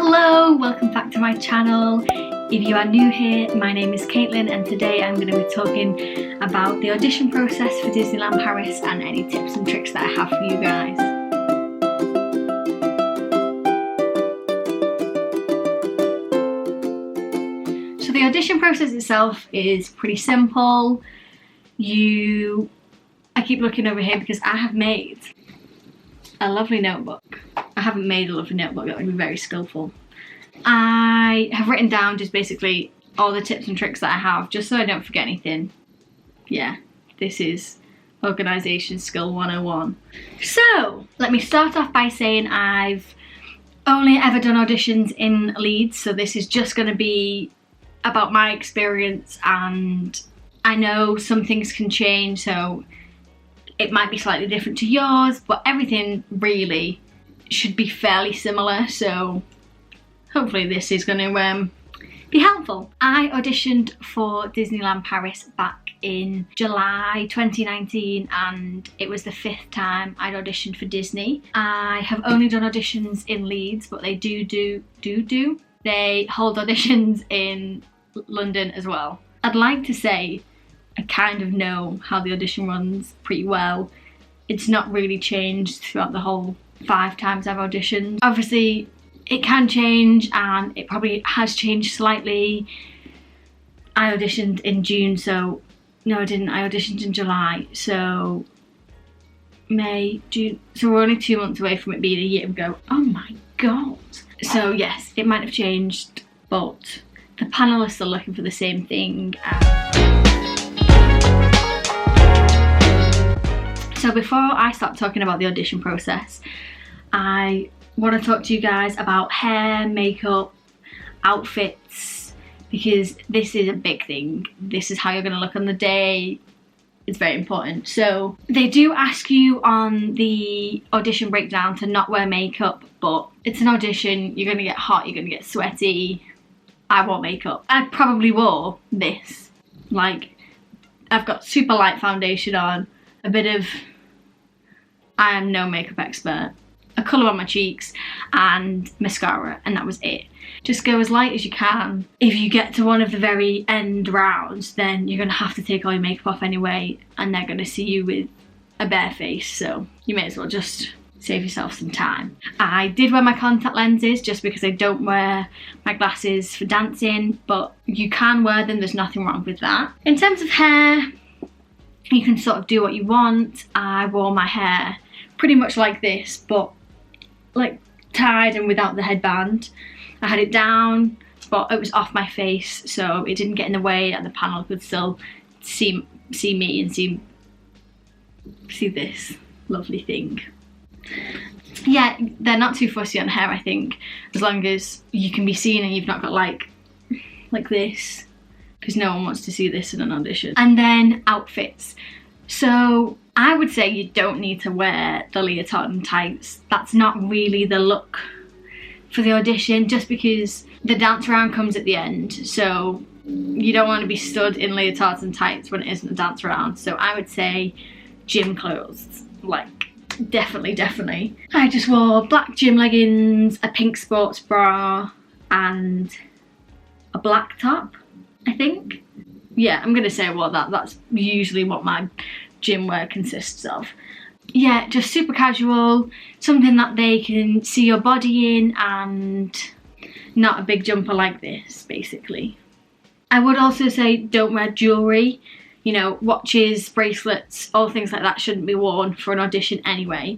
Hello, welcome back to my channel. If you are new here, my name is Caitlin and today I'm going to be talking about the audition process for Disneyland Paris and any tips and tricks that I have for you guys. So the audition process itself is pretty simple. I keep looking over here because I have made a lovely notebook. I haven't made a lovely notebook, that would be very skillful. I have written down just basically all the tips and tricks that I have, just so I don't forget anything. Yeah, this is organisation skill 101. So, let me start off by saying I've only ever done auditions in Leeds, so this is just going to be about my experience, and I know some things can change, so it might be slightly different to yours, but everything really should be fairly similar, so hopefully this is going to be helpful. I auditioned for Disneyland Paris back in July 2019 and it was the 5th time I'd auditioned for Disney. I have only done auditions in Leeds, but they they hold auditions in London as well. I'd like to say I kind of know how the audition runs pretty well. It's not really changed throughout the whole 5 times I've auditioned. Obviously it can change and it probably has changed slightly. I auditioned in June, so no I didn't, I auditioned in July, so May, June, so we're only 2 months away from it being a year ago. Oh my god. So yes, it might have changed, but the panel is still looking for the same thing. So before I start talking about the audition process, I want to talk to you guys about hair, makeup, outfits, because this is a big thing. This is how you're going to look on the day. It's very important. So they do ask you on the audition breakdown to not wear makeup, but it's an audition. You're going to get hot, you're going to get sweaty. I wore makeup. I probably wore this. Like, I've got super light foundation on, a bit of, I am no makeup expert, a colour on my cheeks and mascara, and that was it. Just go as light as you can. If you get to one of the very end rounds, then you're going to have to take all your makeup off anyway, and they're going to see you with a bare face, so you may as well just save yourself some time. I did wear my contact lenses just because I don't wear my glasses for dancing, but you can wear them, there's nothing wrong with that. In terms of hair, you can sort of do what you want. I wore my hair pretty much like this, but like tied and without the headband. I had it down, but it was off my face, so it didn't get in the way and the panel could still see me and see this lovely thing. Yeah, they're not too fussy on hair, I think, as long as you can be seen and you've not got like this, because no one wants to see this in an audition. And then outfits. So I would say you don't need to wear the leotard and tights. That's not really the look for the audition, just because the dance round comes at the end, so you don't want to be stood in leotards and tights when it isn't a dance round. So I would say gym clothes, like definitely. I just wore black gym leggings, a pink sports bra and a black top, I think. Yeah, I'm gonna say I wore that. That's usually what my gym wear consists of. Yeah, just super casual, something that they can see your body in, and not a big jumper like this, basically. I would also say don't wear jewellery. You know, watches, bracelets, all things like that shouldn't be worn for an audition anyway.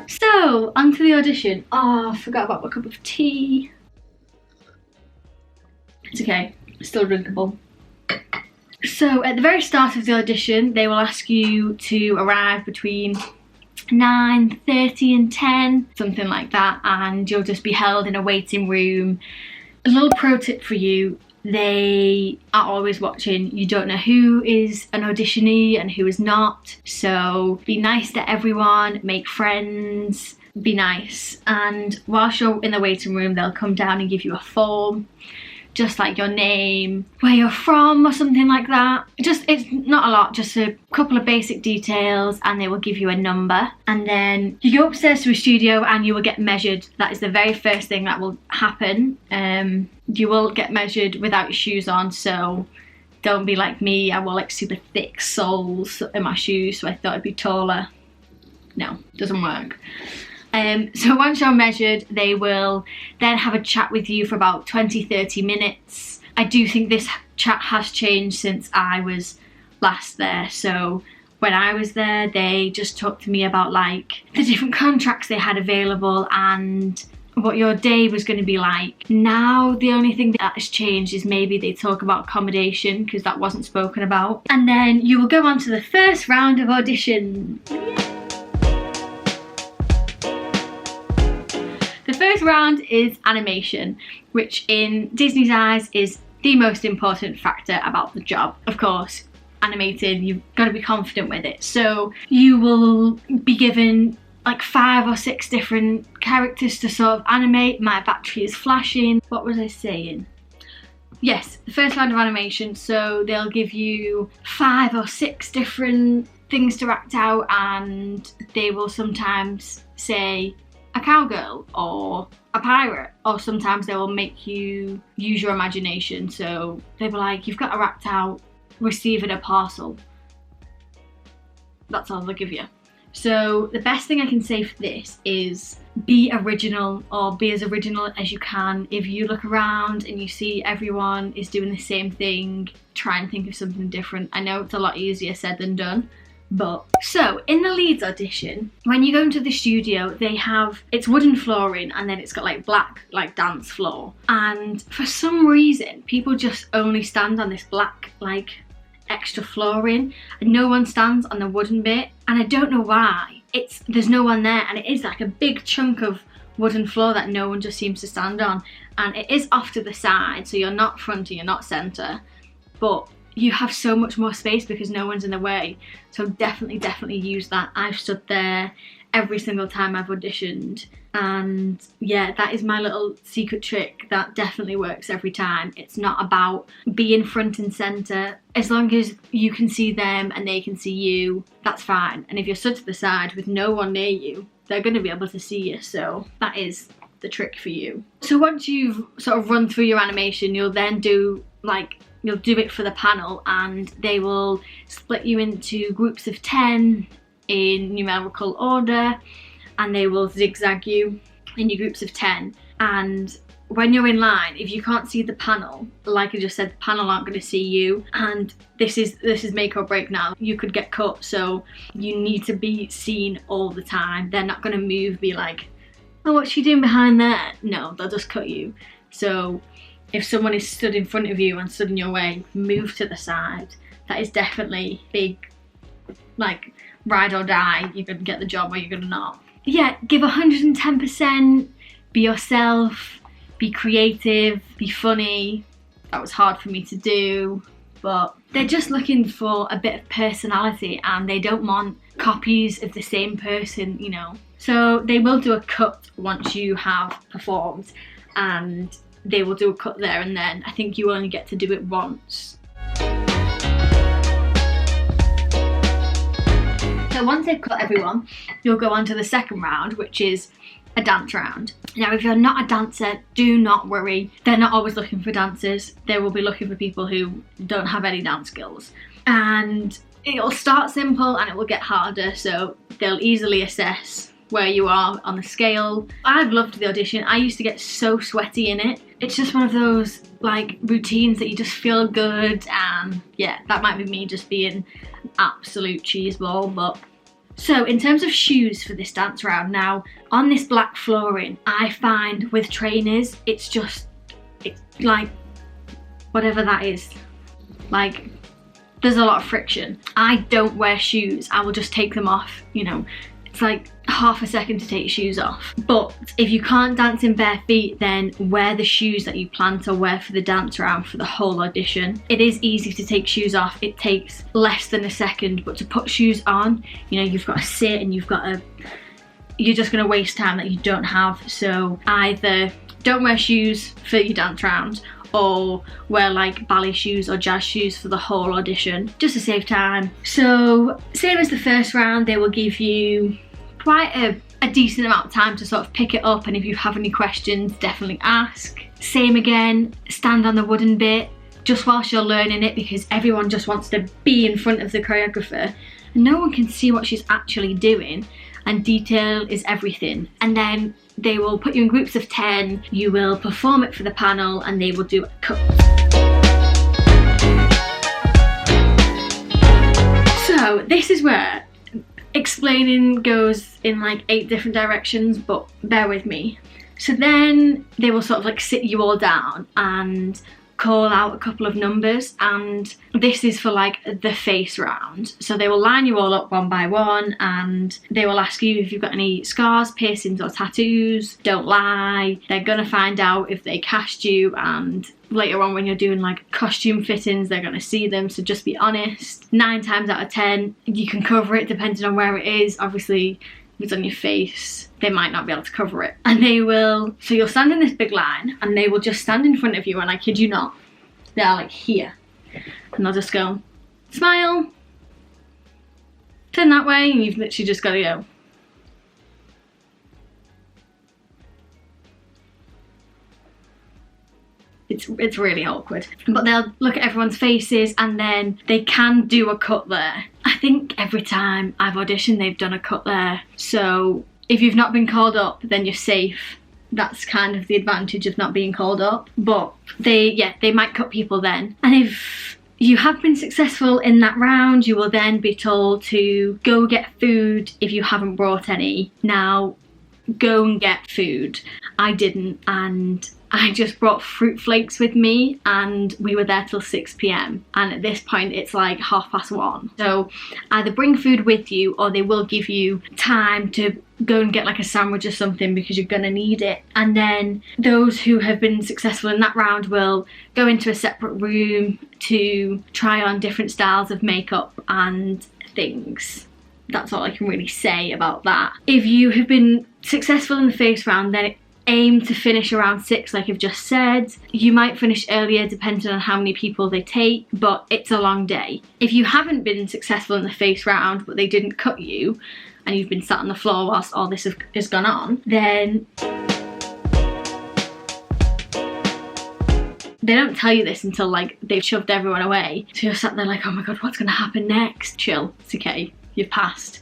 So, onto the audition. Oh, I forgot about my cup of tea. It's okay, it's still drinkable. So at the very start of the audition, they will ask you to arrive between 9:30 and 10, something like that, and you'll just be held in a waiting room. A little pro tip for you, they are always watching. You don't know who is an auditionee and who is not, so be nice to everyone, make friends, be nice. And whilst you're in the waiting room, they'll come down and give you a form just like your name, where you're from or something like that. It's not a lot, just a couple of basic details, and they will give you a number. And then you go upstairs to a studio and you will get measured. That is the very first thing that will happen. You will get measured without your shoes on, so don't be like me. I wore like super thick soles in my shoes, so I thought I'd be taller. No, doesn't work. So once you're measured, they will then have a chat with you for about 20-30 minutes. I do think this chat has changed since I was last there. So when I was there, they just talked to me about like the different contracts they had available and what your day was going to be like. Now the only thing that has changed is maybe they talk about accommodation, because that wasn't spoken about. And then you will go on to the first round of audition. The first round is animation, which in Disney's eyes is the most important factor about the job. Of course, animated, you've got to be confident with it. So you will be given like 5 or 6 different characters to sort of animate. My battery is flashing. What was I saying? Yes, the first round of animation. So they'll give you 5 or 6 different things to act out, and they will sometimes say a cowgirl or a pirate, or sometimes they will make you use your imagination. So they'll be like, you've got to act out receiving a parcel. That's all they'll give you. So the best thing I can say for this is be original, or be as original as you can. If you look around and you see everyone is doing the same thing, try and think of something different. I know it's a lot easier said than done. But so in the Leeds audition, when you go into the studio, they have, it's wooden flooring, and then it's got like black like dance floor. And for some reason, people just only stand on this black like extra flooring, and no one stands on the wooden bit. And I don't know why. There's no one there, and it is like a big chunk of wooden floor that no one just seems to stand on. And it is off to the side, so you're not front and you're not centre, but you have so much more space because no one's in the way. So definitely use that. I've stood there every single time I've auditioned, and yeah, that is my little secret trick that definitely works every time. It's not about being front and centre. As long as you can see them and they can see you, that's fine. And if you're stood to the side with no one near you, they're going to be able to see you. So that is the trick for you. So once you've sort of run through your animation, you'll then do you'll do it for the panel, and they will split you into groups of 10 in numerical order, and they will zigzag you in your groups of 10. And when you're in line, if you can't see the panel, like I just said, the panel aren't going to see you, and this is make or break now. You could get cut, so you need to be seen all the time. They're not going to move, be like, oh, what's she doing behind there? No, they'll just cut you. So if someone is stood in front of you and stood in your way, move to the side. That is definitely big, like, ride or die. You're going to get the job or you're going to not. Yeah, give 110%, be yourself, be creative, be funny. That was hard for me to do, but they're just looking for a bit of personality, and they don't want copies of the same person, you know. So they will do a cut once you have performed, and they will do a cut there and then. I think you only get to do it once. So once they've cut everyone, you'll go on to the second round, which is a dance round. Now, if you're not a dancer, do not worry. They're not always looking for dancers. They will be looking for people who don't have any dance skills. And it'll start simple and it will get harder, so they'll easily assess where you are on the scale. I've loved the audition. I used to get so sweaty in it. It's just one of those like routines that you just feel good, and yeah, that might be me just being an absolute cheeseball. But so in terms of shoes for this dance round, now on this black flooring, I find with trainers, it's like whatever that is, like there's a lot of friction. I don't wear shoes. I will just take them off, you know. It's like half a second to take your shoes off. But if you can't dance in bare feet, then wear the shoes that you plan to wear for the dance round for the whole audition. It is easy to take shoes off. It takes less than a second, but to put shoes on, you know, you've got to sit and you're just gonna waste time that you don't have. So either don't wear shoes for your dance round, or wear like ballet shoes or jazz shoes for the whole audition, just to save time. So same as the first round, they will give you quite a decent amount of time to sort of pick it up, and if you have any questions, definitely ask. Same again, stand on the wooden bit just whilst you're learning it, because everyone just wants to be in front of the choreographer and no one can see what she's actually doing, and detail is everything. And then they will put you in groups of 10, you will perform it for the panel, and they will do a cut. So this is where explaining goes in like 8 different directions, but bear with me. So then they will sort of like sit you all down and call out a couple of numbers, and this is for like the face round. So they will line you all up one by one and they will ask you if you've got any scars, piercings or tattoos. Don't lie. They're gonna find out if they cast you, and later on when you're doing like costume fittings, they're gonna see them, so just be honest. 9 times out of 10 you can cover it depending on where it is. Obviously if it's on your face, they might not be able to cover it. And they will, so you'll stand in this big line and they will just stand in front of you, and I kid you not, they're like here, and they'll just go, smile, turn that way, and you've literally just got to go. It's really awkward, but they'll look at everyone's faces and then they can do a cut there. I think every time I've auditioned they've done a cut there, so if you've not been called up then you're safe. That's kind of the advantage of not being called up, but they might cut people then. And if you have been successful in that round, you will then be told to go get food if you haven't brought any. Now go and get food. I didn't, and I just brought fruit flakes with me, and we were there till 6 p.m. and at this point it's like 1:30. So either bring food with you or they will give you time to go and get like a sandwich or something, because you're gonna need it. And then those who have been successful in that round will go into a separate room to try on different styles of makeup and things. That's all I can really say about that. If you have been successful in the face round, then aim to finish around 6 like I've just said. You might finish earlier depending on how many people they take, but it's a long day. If you haven't been successful in the face round but they didn't cut you and you've been sat on the floor whilst all this has gone on, then they don't tell you this until like they've shoved everyone away. So you're sat there like, oh my god, what's gonna happen next? Chill, it's okay, you've passed.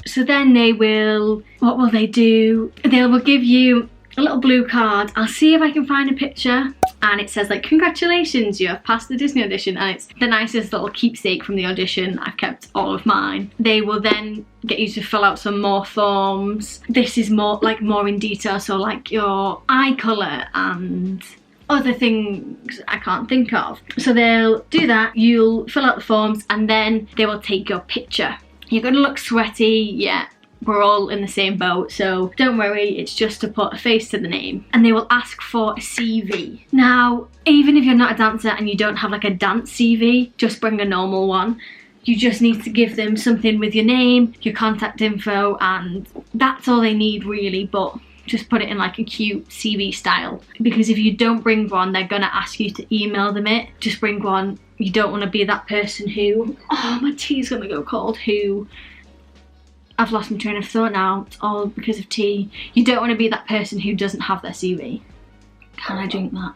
So then they will, what will they do? They will give you a little blue card. I'll see if I can find a picture. And it says like, congratulations, you have passed the Disney audition. And it's the nicest little keepsake from the audition. I've kept all of mine. They will then get you to fill out some more forms. This is more in detail. So like your eye colour and other things I can't think of. So they'll do that. You'll fill out the forms and then they will take your picture. You're gonna look sweaty, yeah, we're all in the same boat, so don't worry, it's just to put a face to the name. And they will ask for a CV. Now, even if you're not a dancer and you don't have like a dance CV, just bring a normal one. You just need to give them something with your name, your contact info, and that's all they need really, but just put it in like a cute CV style. Because if you don't bring one, they're gonna ask you to email them it. Just bring one. You don't want to be that person who, oh, my tea's gonna go cold, who, I've lost my train of thought now, it's all because of tea. You don't want to be that person who doesn't have their CV. Can I drink that?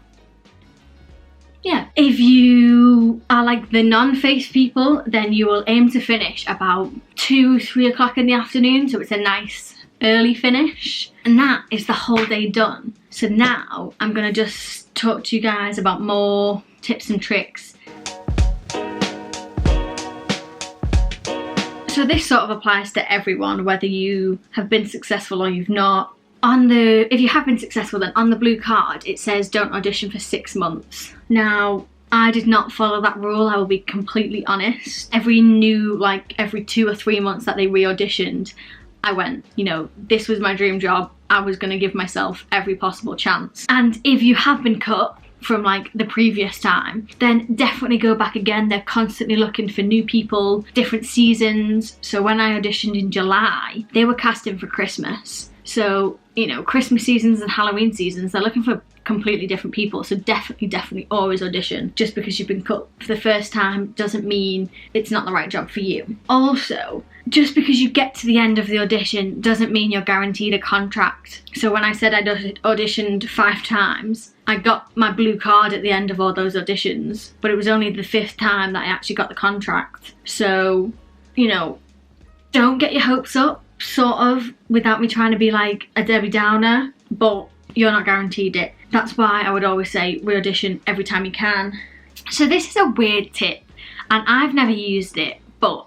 Yeah. If you are like the non-face people, then you will aim to finish about 2-3 o'clock in the afternoon, so it's a nice early finish. And that is the whole day done. So now I'm gonna just talk to you guys about more tips and tricks. So this sort of applies to everyone, whether you have been successful or you've not. If you have been successful, then on the blue card it says don't audition for 6 months. Now, I did not follow that rule, I will be completely honest. Every 2 or 3 months that they re-auditioned, I went, you know, this was my dream job, I was gonna give myself every possible chance. And if you have been cut from like the previous time, then definitely go back again. They're constantly looking for new people, different seasons. So when I auditioned in July, they were casting for Christmas. So you know, Christmas seasons and Halloween seasons, they're looking for completely different people. So definitely always audition. Just because you've been cut for the first time doesn't mean it's not the right job for you. Also, just because you get to the end of the audition doesn't mean you're guaranteed a contract. So when I said I'd auditioned 5 times, I got my blue card at the end of all those auditions, but it was only the 5th time that I actually got the contract. So, you know, don't get your hopes up, sort of, without me trying to be like a Debbie Downer, but you're not guaranteed it. That's why I would always say re-audition every time you can. So this is a weird tip, and I've never used it, but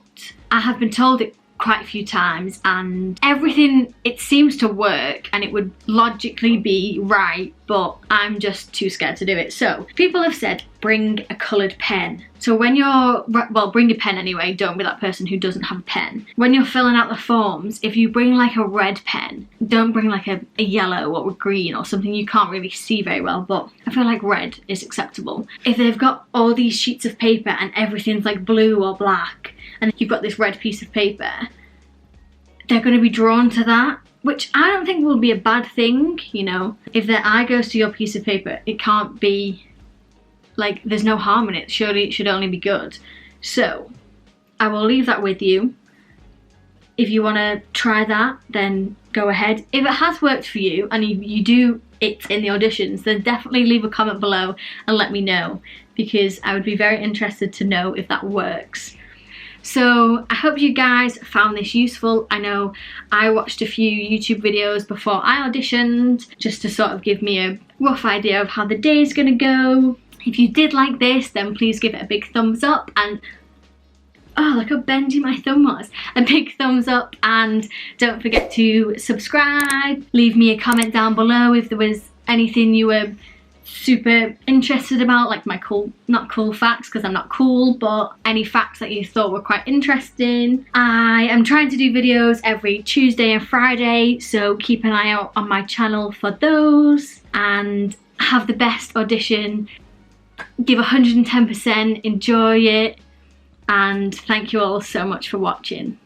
I have been told it quite a few times, and everything, it seems to work and it would logically be right, but I'm just too scared to do it. So people have said bring a coloured pen. So when you're, well, bring a pen anyway, don't be that person who doesn't have a pen. When you're filling out the forms, if you bring like a red pen, don't bring like a yellow or a green or something you can't really see very well, but I feel like red is acceptable. If they've got all these sheets of paper and everything's like blue or black, and you've got this red piece of paper, they're going to be drawn to that, which I don't think will be a bad thing, you know. If their eye goes to your piece of paper, it can't be, like, there's no harm in it. Surely it should only be good. So I will leave that with you. If you want to try that, then go ahead. If it has worked for you and you do it in the auditions, then definitely leave a comment below and let me know, because I would be very interested to know if that works. So I hope you guys found this useful. I know I watched a few YouTube videos before I auditioned, just to sort of give me a rough idea of how the day is going to go. If you did like this, then please give it a big thumbs up, and oh, look how bendy my thumb was. A big thumbs up, and don't forget to subscribe. Leave me a comment down below if there was anything you were super interested about, like my not cool facts, because I'm not cool, but any facts that you thought were quite interesting. I am trying to do videos every Tuesday and Friday, so keep an eye out on my channel for those, and have the best audition. Give 110%, enjoy it, and thank you all so much for watching.